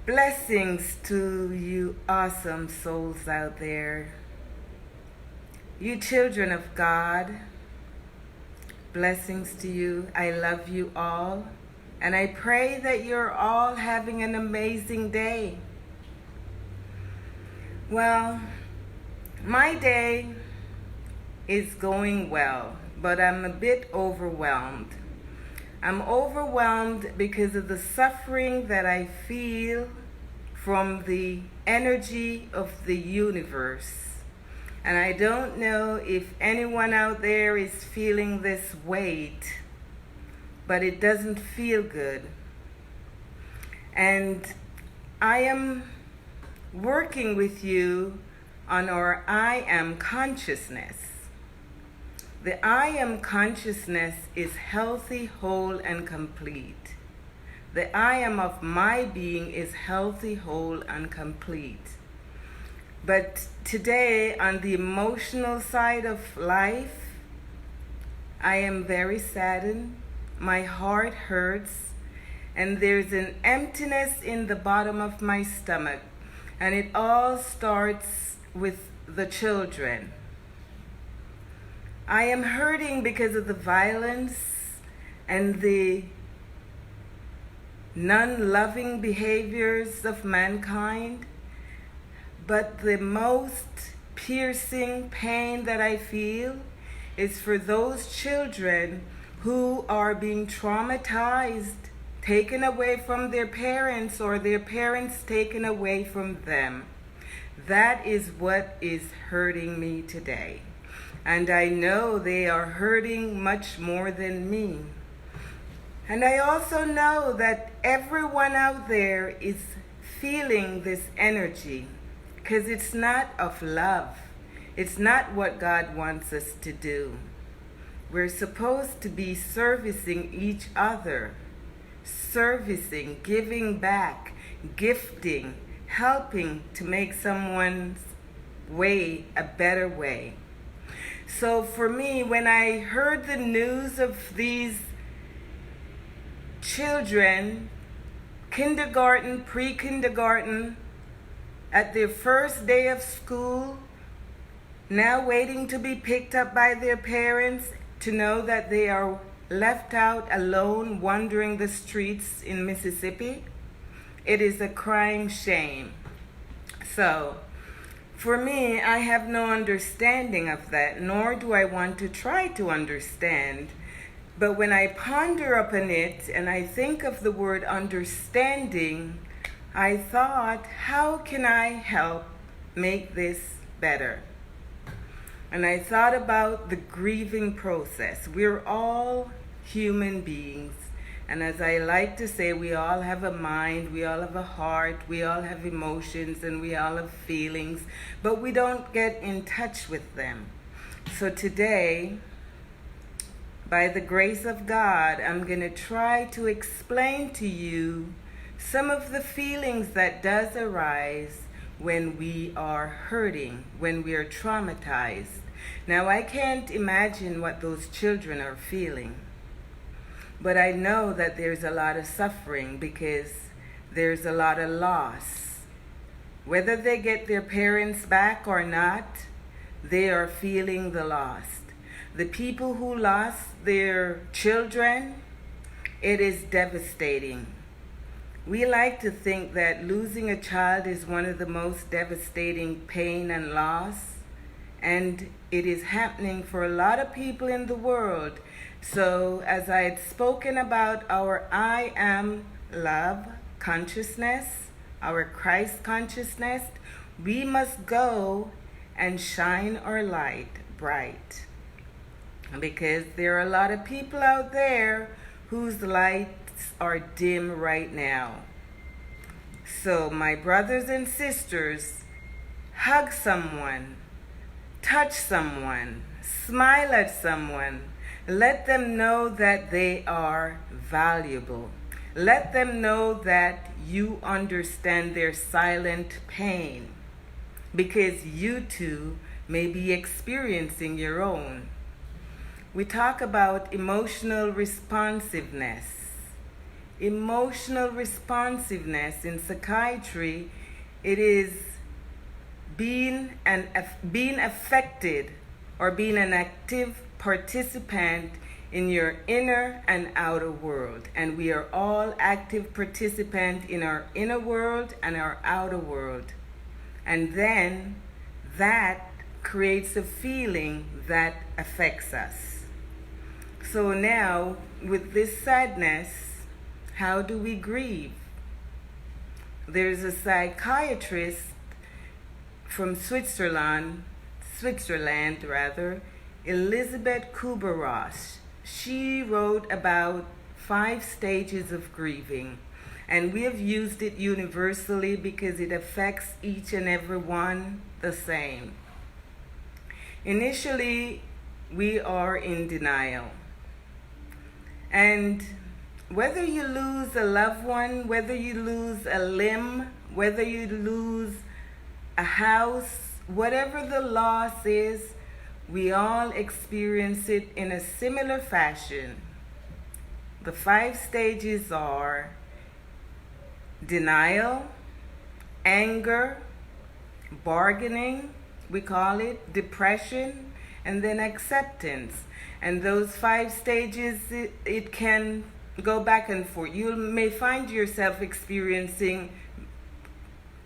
Blessings to you, awesome souls out there. You children of God, blessings to you. I love you all. And I pray that you're all having an amazing day. Well, my day is going well, but I'm a bit overwhelmed. I'm overwhelmed because of the suffering that I feel from the energy of the universe. And I don't know if anyone out there is feeling this weight, but it doesn't feel good. And I am working with you on our I am consciousness. The I am consciousness is healthy, whole, and complete. The I am of my being is healthy, whole, and complete. But today, on the emotional side of life, I am very saddened. My heart hurts, and there's an emptiness in the bottom of my stomach. And it all starts with the children. I am hurting because of the violence and the non-loving behaviors of mankind. But the most piercing pain that I feel is for those children who are being traumatized, taken away from their parents, or their parents taken away from them. That is what is hurting me today. And I know they are hurting much more than me. And I also know that everyone out there is feeling this energy, because it's not of love. It's not what God wants us to do. We're supposed to be servicing each other, servicing, giving back, gifting, helping to make someone's way a better way. So for me, when I heard the news of these children, kindergarten, pre-kindergarten, at their first day of school, now waiting to be picked up by their parents, to know that they are left out alone wandering the streets in Mississippi, it is a crying shame. So, for me, I have no understanding of that, nor do I want to try to understand. But when I ponder upon it and I think of the word understanding, I thought, how can I help make this better? And I thought about the grieving process. We're all human beings. And as I like to say, we all have a mind, we all have a heart, we all have emotions, and we all have feelings, but we don't get in touch with them. So today, by the grace of God, I'm going to try to explain to you some of the feelings that does arise when we are hurting, when we are traumatized. Now, I can't imagine what those children are feeling. But I know that there's a lot of suffering because there's a lot of loss. Whether they get their parents back or not, they are feeling the loss. The people who lost their children, it is devastating. We like to think that losing a child is one of the most devastating pain and loss, and it is happening for a lot of people in the world. So, as I had spoken about our I am love consciousness, our Christ consciousness, we must go and shine our light bright. Because there are a lot of people out there whose lights are dim right now. So, my brothers and sisters, hug someone, touch someone, smile at someone. Let them know that they are valuable. Let them know that you understand their silent pain, because you too may be experiencing your own. We talk about emotional responsiveness. Emotional responsiveness in psychiatry, it is being affected or being an active participant in your inner and outer world. And we are all active participants in our inner world and our outer world. And then that creates a feeling that affects us. So now, with this sadness, how do we grieve? There's a psychiatrist from Switzerland, Elizabeth Kubler-Ross. She wrote about 5 stages of grieving, and we have used it universally because it affects each and every one the same. Initially, we are in denial. And whether you lose a loved one, whether you lose a limb, whether you lose a house, whatever the loss is, we all experience it in a similar fashion. The 5 stages are denial, anger, bargaining, we call it, depression, and then acceptance. And those 5 stages, it can go back and forth. You may find yourself experiencing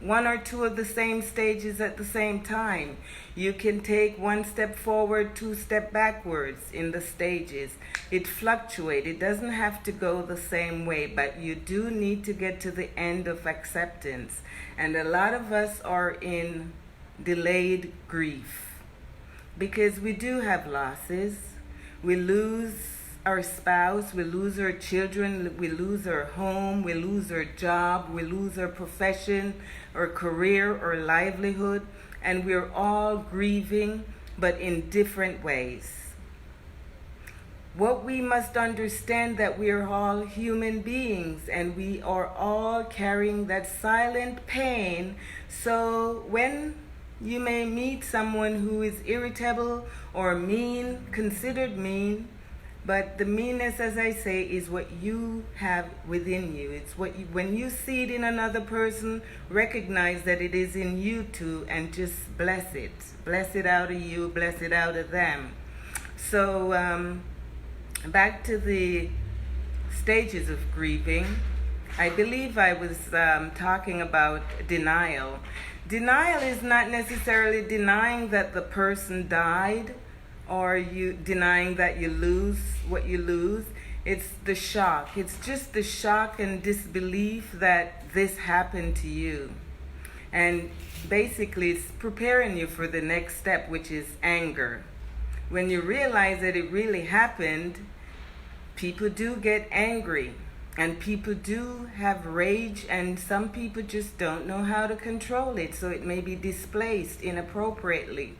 1 or 2 of the same stages at the same time. You can take 1 step forward, 2 steps backwards in the stages. It fluctuates. It doesn't have to go the same way, but you do need to get to the end of acceptance. And a lot of us are in delayed grief because we do have losses. We lose our spouse, we lose our children, we lose our home, we lose our job, we lose our profession, or career, or livelihood, and we're all grieving, but in different ways. What we must understand that we are all human beings, and we are all carrying that silent pain. So when you may meet someone who is irritable or mean, considered mean, but the meanness, as I say, is what you have within you. It's what you, when you see it in another person, recognize that it is in you too, and just bless it. Bless it out of you, bless it out of them. So back to the stages of grieving. I believe I was talking about denial. Denial is not necessarily denying that the person died, or you denying that you lose what you lose. It's the shock. It's just the shock and disbelief that this happened to you. And basically it's preparing you for the next step, which is anger. When you realize that it really happened, people do get angry, and people do have rage, and some people just don't know how to control it, so it may be displaced inappropriately.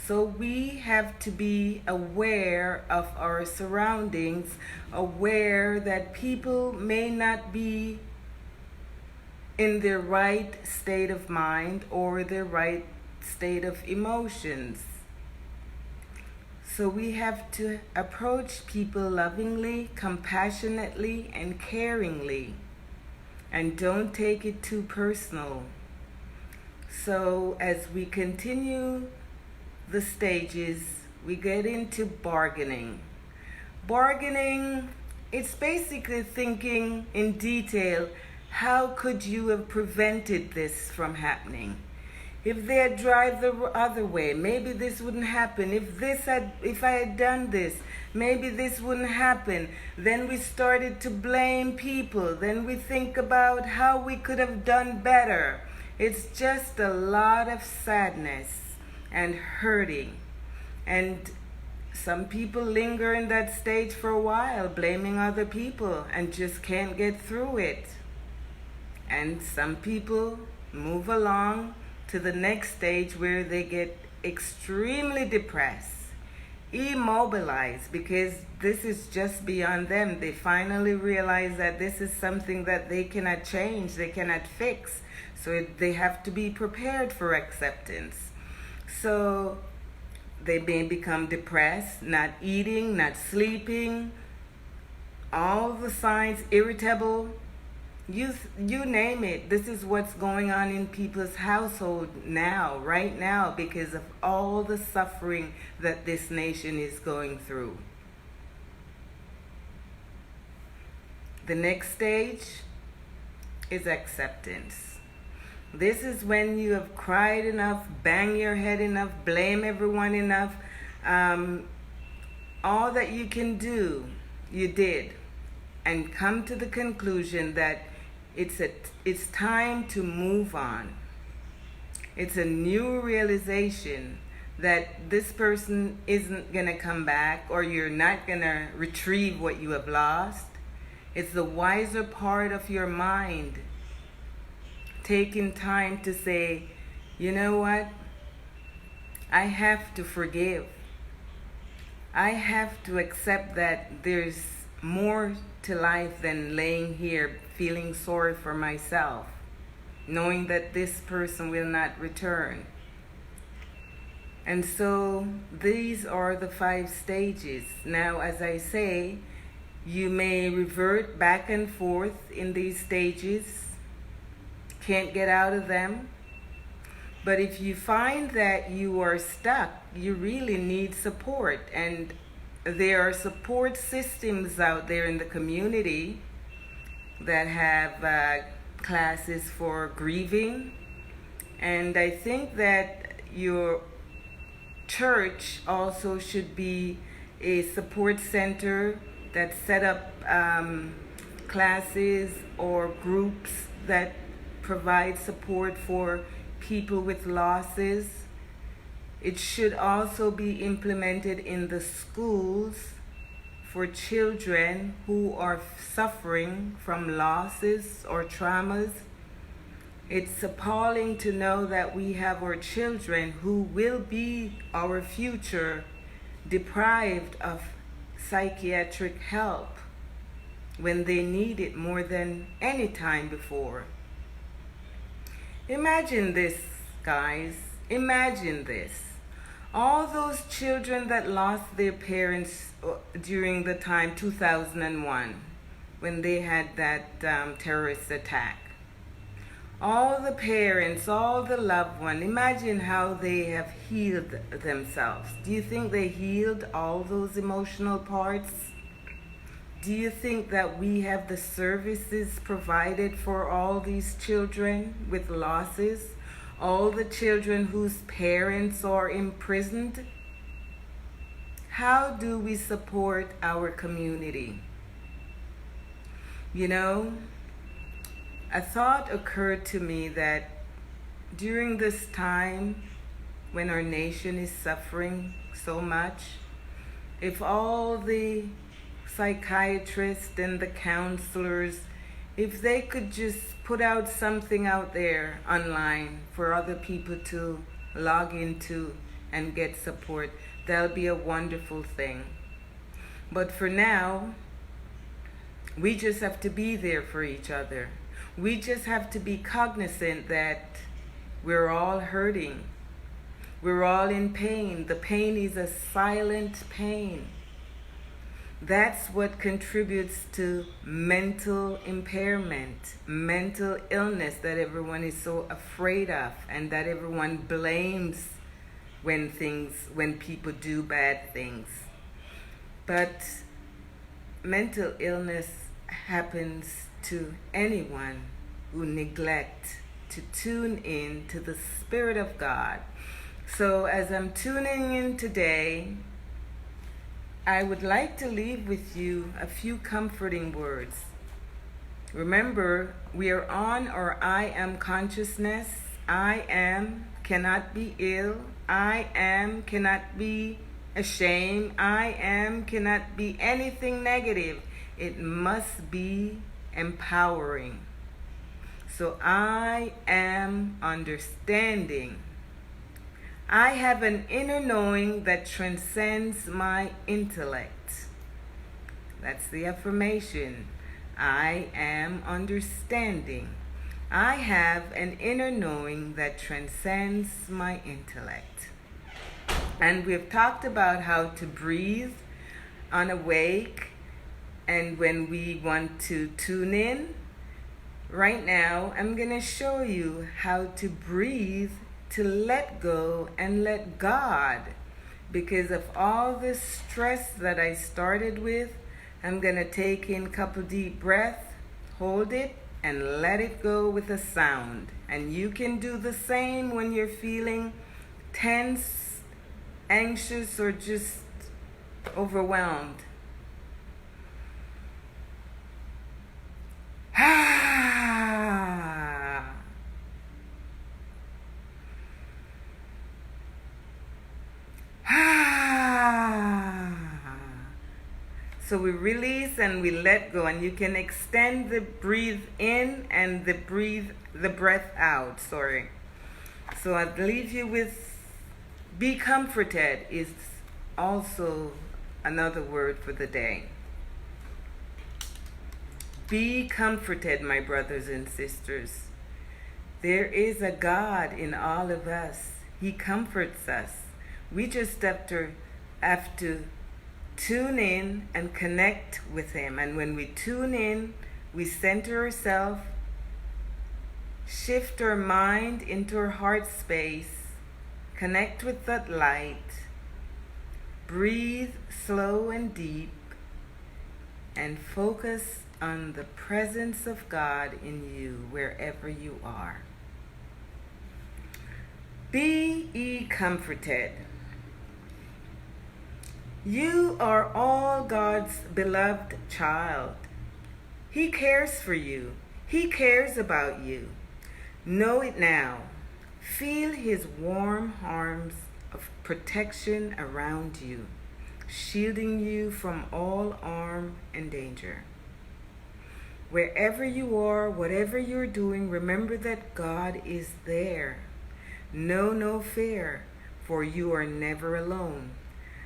So we have to be aware of our surroundings, aware that people may not be in their right state of mind or their right state of emotions. So we have to approach people lovingly, compassionately, and caringly, and don't take it too personal. So as we continue the stages, we get into bargaining. Bargaining, it's basically thinking in detail, how could you have prevented this from happening? If they had drive the other way, maybe this wouldn't happen. If I had done this, maybe this wouldn't happen. Then we started to blame people. Then we think about how we could have done better. It's just a lot of sadness and hurting. And some people linger in that stage for a while, blaming other people, and just can't get through it. And some people move along to the next stage where they get extremely depressed, immobilized, because this is just beyond them. They finally realize that this is something that they cannot change, they cannot fix. So they have to be prepared for acceptance. So they may become depressed, not eating, not sleeping, all the signs, irritable, you name it. This is what's going on in people's household now, right now, because of all the suffering that this nation is going through. The next stage is acceptance. This is when you have cried enough, bang your head enough, blame everyone enough. All that you can do, you did. And come to the conclusion that it's time to move on. It's a new realization that this person isn't going to come back, or you're not going to retrieve what you have lost. It's the wiser part of your mind taking time to say, you know what? I have to forgive. I have to accept that there's more to life than laying here feeling sorry for myself, knowing that this person will not return. And so these are the 5 stages. Now, as I say, you may revert back and forth in these stages, can't get out of them. But if you find that you are stuck, you really need support. And there are support systems out there in the community that have classes for grieving. And I think that your church also should be a support center that set up classes or groups that provide support for people with losses. It should also be implemented in the schools for children who are suffering from losses or traumas. It's appalling to know that we have our children who will be our future deprived of psychiatric help when they need it more than any time before. Imagine this, guys. Imagine this. All those children that lost their parents during the time 2001 when they had that terrorist attack. All the parents, all the loved ones, imagine how they have healed themselves. Do you think they healed all those emotional parts? Do you think that we have the services provided for all these children with losses? All the children whose parents are imprisoned? How do we support our community? You know, a thought occurred to me that during this time when our nation is suffering so much, if all the psychiatrists and the counselors, if they could just put out something out there online for other people to log into and get support, that'll be a wonderful thing. But for now, we just have to be there for each other. We just have to be cognizant that we're all hurting. We're all in pain. The pain is a silent pain. That's what contributes to mental impairment, mental illness that everyone is so afraid of and that everyone blames when people do bad things. But mental illness happens to anyone who neglect to tune in to the Spirit of God. So as I'm tuning in today, I would like to leave with you a few comforting words. Remember, we are on our I am consciousness. I am cannot be ill. I am cannot be ashamed. I am cannot be anything negative. It must be empowering. So I am understanding. I have an inner knowing that transcends my intellect. That's the affirmation. I am understanding. I have an inner knowing that transcends my intellect. And we've talked about how to breathe on awake And when we want to tune in, right now I'm going to show you how to breathe, to let go and let God. Because of all the stress that I started with, I'm going to take in a couple deep breaths, hold it, and let it go with a sound. And you can do the same when you're feeling tense, anxious, or just overwhelmed. So we release and we let go, and you can extend the breathe in and the breath out. Sorry. So I'd leave you with be comforted is also another word for the day. Be comforted, my brothers and sisters. There is a God in all of us. He comforts us. We just have to tune in and connect with Him. And when we tune in, we center ourselves, shift our mind into our heart space, connect with that light, breathe slow and deep, and focus on the presence of God in you wherever you are. Be ye comforted. You are all God's beloved child. He cares for you. He cares about you. Know it now. Feel His warm arms of protection around you, shielding you from all harm and danger. Wherever you are, whatever you're doing, remember that God is there. Know no fear, for you are never alone.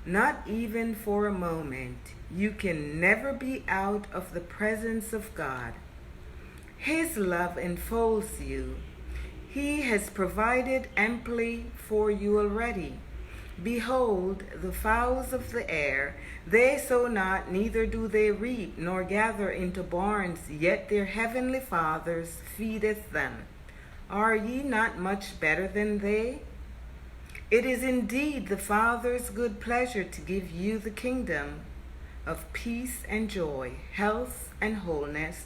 Not even for a moment. You can never be out of the presence of God. His love enfolds you. He has provided amply for you already. Behold, the fowls of the air, they sow not, neither do they reap, nor gather into barns, yet their heavenly Father feedeth them. Are ye not much better than they? It is indeed the Father's good pleasure to give you the kingdom of peace and joy, health and wholeness,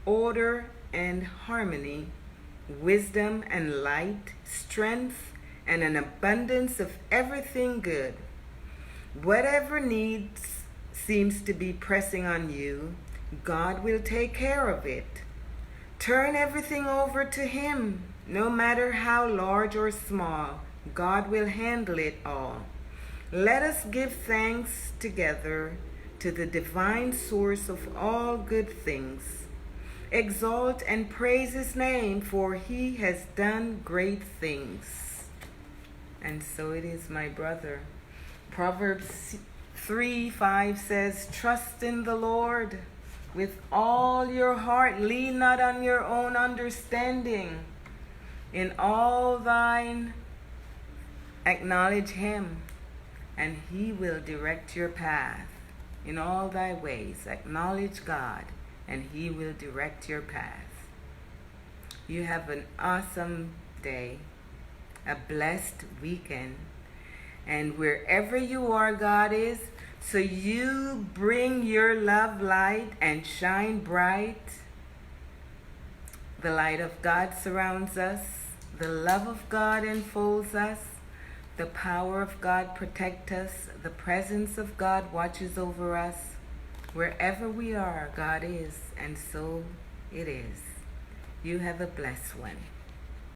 order and harmony, wisdom and light, strength and an abundance of everything good. Whatever needs seems to be pressing on you, God will take care of it. Turn everything over to Him, no matter how large or small. God will handle it all. Let us give thanks together to the divine source of all good things. Exalt and praise His name, for He has done great things. And so it is, my brother. Proverbs 3:5 says, trust in the Lord with all your heart. Lean not on your own understanding. In all thine acknowledge Him, and He will direct your path. In all thy ways, acknowledge God, and He will direct your path. You have an awesome day, a blessed weekend, and wherever you are, God is. So you bring your love light and shine bright. The light of God surrounds us. The love of God enfolds us. The power of God protects us. The presence of God watches over us. Wherever we are, God is, and so it is. You have a blessed one.